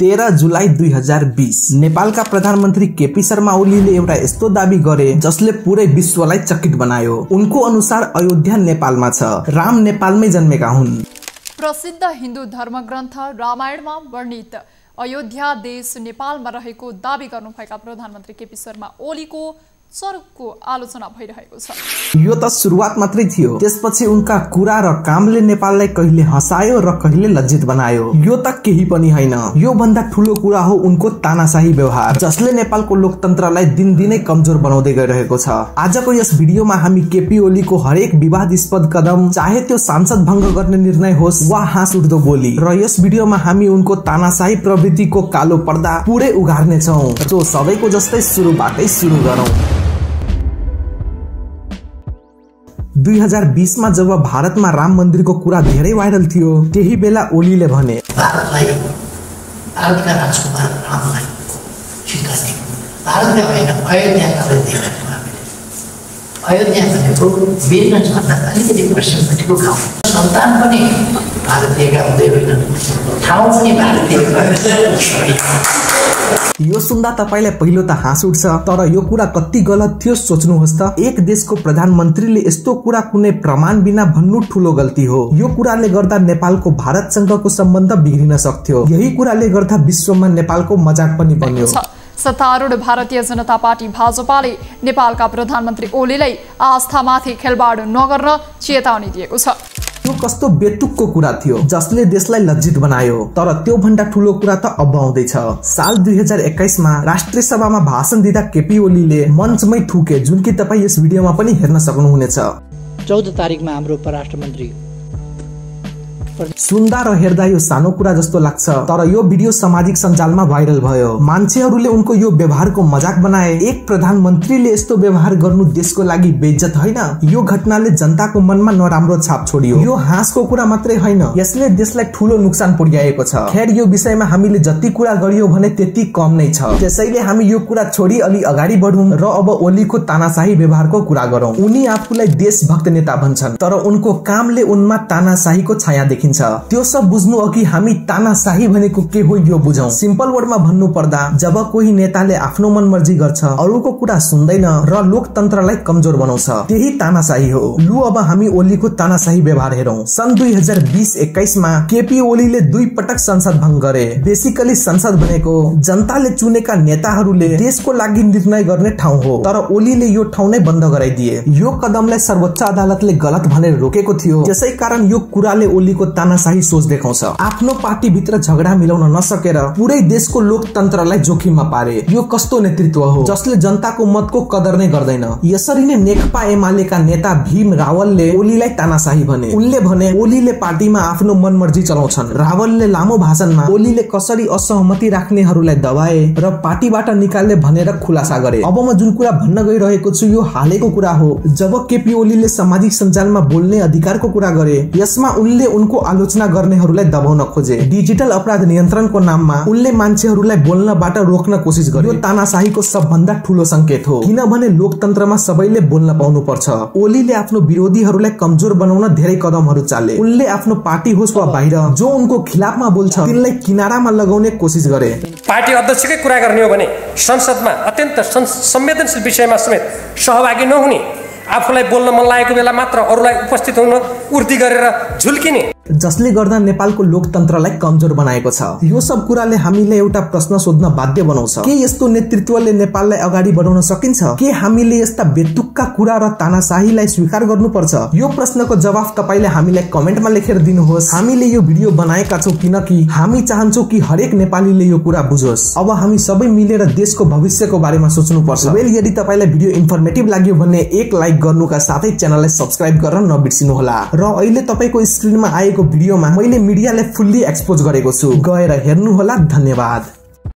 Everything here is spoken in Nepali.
13 जुलाई 2020 नेपालका प्रधानमन्त्री केपी शर्मा ओलीले एउटा यस्तो दाबी गरे जसले पुरै विश्वलाई चकित बनायो। उनको अनुसार अयोध्या नेपालमा छ, राम नेपालमै जन्मेका हुन्। प्रसिद्ध हिन्दू धर्मग्रन्थ रामायणमा वर्णित अयोध्या देश नेपालमा रहेको दाबी गर्नुभएका प्रधानमन्त्री केपी शर्मा ओलीको चरमको आलोचना भइरहेको छ। यो त सुरुवात मात्रै थियो, त्यसपछि उनका कुरा र कामले नेपाललाई कहिले हँसायो र कहिले लज्जित बनायो। यो त केही पनि हैन, यो भन्दा ठूलो कुरा हो उनको तानाशाही व्यवहार, जसले नेपालको लोकतन्त्रलाई दिनदिनै कमजोर बनाउँदै गइरहेको छ। आजको यस भिडियोमा हामी केपी ओलीको हरेक विवादास्पद कदम, चाहे त्यो सांसद भंग गर्ने निर्णय होस् वा हाँस उठ्दो बोली, र यस भिडियोमा हामी उनको तानाशाही प्रवृत्तिको कालो पर्दा पुरै उघार्ने छौं। जो सबैको जस्तै सुरुबाटै सुरु गरौं। 2020 मा जब भारतमा राम मन्दिरको कुरा धेरै भाइरल थियो, त्यही बेला ओलीले भने भारतका राजकुमार रामलाई स्वीकार्ने, भारतले होइन अयोध्या भनेको वीरगञ्जभन्दा अलिकति पश्चिमपट्टिको गाउँ, सन्तान पनि भारतीयका हुँदै होइनन्, ठाउँ पनि भारतीय। यो सुन्दा तपाईलाई पहिलो त हाँस उठ्छ, तर यो कुरा कति गलत थियो सोच्नुहोस् त। एक देशको प्रधानमन्त्रीले यस्तो कुरा कुनै प्रमाण बिना भन्नु ठूलो गल्ती हो। यो कुराले गर्दा नेपालको भारतसँगको सम्बन्ध बिग्रिन सक्थ्यो। यही कुराले गर्दा विश्वमा नेपालको मजाक पनि बन्यो। सत्तारूढ भारतीय जनता पार्टी भाजपाले नेपालका प्रधानमन्त्री ओलीलाई आस्थामाथि खेलबाड नगर्न चेतावनी दिएको छ। यो कस्तो बेतुकको कुरा थियो जसले देशलाई लज्जित बनायो। तर त्यो भन्दा ठूलो कुरा त अब आउँदैछ। साल 2021 मा राष्ट्रिय सभामा भाषण दिँदा केपी ओलीले मञ्चमै थुके, जुन कि तपाई यस भिडियोमा पनि हेर्न सक्नुहुनेछ। 14 तारिखमा हाम्रो परराष्ट्र मन्त्री। सुन्दा र हेर्दा यो सानो कुरा जस्तो लाग्छ, तर यो भिडियो सामाजिक सञ्जालमा भाइरल भयो। मान्छेहरूले उनको यो व्यवहारको मजाक बनाए। एक प्रधानमन्त्रीले यस्तो व्यवहार गर्नु देशको लागि बेइज्जत होइन? यो घटनाले जनताको मनमा नराम्रो छाप छोड्यो। यो हाँसको कुरा मात्रै होइन, यसले देशलाई ठूलो नुकसान पुर्याएको छ। खैर, यो विषयमा हामीले जति कुरा गरियो भने त्यति कम नै छ। त्यसैले हामी यो कुरा छोडी अलि अगाडि बढौं र अब ओलीको तानाशाही व्यवहारको कुरा गरौं। उनी आफूलाई देशभक्त नेता भन्छन्, तर उनको कामले उनमा तानाशाहीको छाया देखिन्छ। त्यो सब बुझ्नु अघि हामी तानाशाही भनेको के हो यो बुझौं। सिम्पल वर्डमा भन्नु पर्दा, जब कोही नेताले आफ्नो मनमर्जी गर्छ, अरूको कुरा सुन्दैन र लोकतन्त्रलाई कमजोर बनाउँछ, त्यही तानाशाही हो। लु अब हामी ओलीको तानाशाही व्यवहार हेरौं। सन् 2020-21 मा केपी ओलीले 2 पटक संसद भंग गरे। बेसिकली संसद भनेको जनताले चुनेका नेताहरूले देशको लागि निर्णय गर्ने ठाउँ हो, तर ओलीले यो ठाउँ नै बन्द गराइदिए। यो कदमलाई सर्वोच्च अदालतले गलत भनेर रोकेको थियो। त्यसै कारण यो कुराले ओलीको तानाशाही सोच देखाउँछ। आफ्नो पार्टी भित्र झगडा मिलाउन नसकेर पुरै देशको लोकतन्त्रलाई जोखिममा पारे। यो कस्तो नेतृत्व हो जसले जनताको मतको कदर नै गर्दैन। यसरी नै नेकपा एमालेका नेता भीम रावलले ओलीलाई तानाशाही भने। उनले भने ओलीले पार्टीमा आफ्नो मनमर्जी चलाउँछन्। रावलले लामो भाषणमा ओलीले कसरी असहमति राख्नेहरूलाई दबाए र पार्टीबाट निकाल्ने भनेर खुलासा गरे। अब म जुन कुरा भन्न गइरहेको छु यो हालैको कुरा हो। जब केपी ओलीले सामाजिक सञ्जालमा बोल्ने अधिकारको कुरा गरे, यसमा उनले उनको आलोचना गर्नेहरूलाई दबाउन खोजे। डिजिटल अपराध नियन्त्रणको नाममा उनले मान्छेहरूलाई बोल्नबाट रोक्न कोसिस गरे। यो तानाशाहीको सबभन्दा ठूलो संकेत हो, किनभने लोकतन्त्रमा सबैले बोल्न पाउनु पर्छ। ओलीले आफ्नो विरोधीहरूलाई कमजोर बनाउन धेरै कदमहरू चाले। उनले आफ्नो पार्टी होस् वा बाहिर जो उनको खिलाफमा बोल्छ तिनलाई किनारामा लगाउने कोसिस गरे। पार्टी अध्यक्षकै कुरा गर्ने हो भने संसदमा अत्यन्त संवेदनशील विषयमा समेत सहभागी नहुने, आफूलाई बोल्न मन लागेको बेला मात्र अरूलाई उपस्थित हुन उर्दी गरेर झुल्किने, जसले गर्दा नेपालको लोकतन्त्रलाई कमजोर बनाएको छ। यो सब कुराले हामीले एउटा प्रश्न सोध्न बाध्य बनाउँछ, के यस्तो नेतृत्वले नेपाललाई अगाडि बढाउन सकिन्छ? के हामीले यस्ता बेतुकका कुरा र तानाशाहीलाई स्वीकार गर्नुपर्छ? यो प्रश्नको जवाफ तपाईले हामीलाई कमेन्टमा लेखेर दिनुहोस्। हामीले यो भिडियो बनाएका छौं किनकि हामी चाहन्छौं कि हरेक नेपालीले यो कुरा बुझोस्। अब हामी सबै मिलेर देशको भविष्यको बारेमा सोच्नुपर्छ। वेल, यदि तपाईलाई भिडियो इन्फर्मेटिभ लाग्यो भने एक लाइक गर्नुका साथै च्यानललाई सब्स्क्राइब गर्न नबिर्सिनुहोला। र अहिले तपाईको स्क्रिनमा आएको भिडियोमा मैले मिडियालाई फुल्ली एक्सपोज गरेको छु, गएर हेर्नुहोला। धन्यवाद।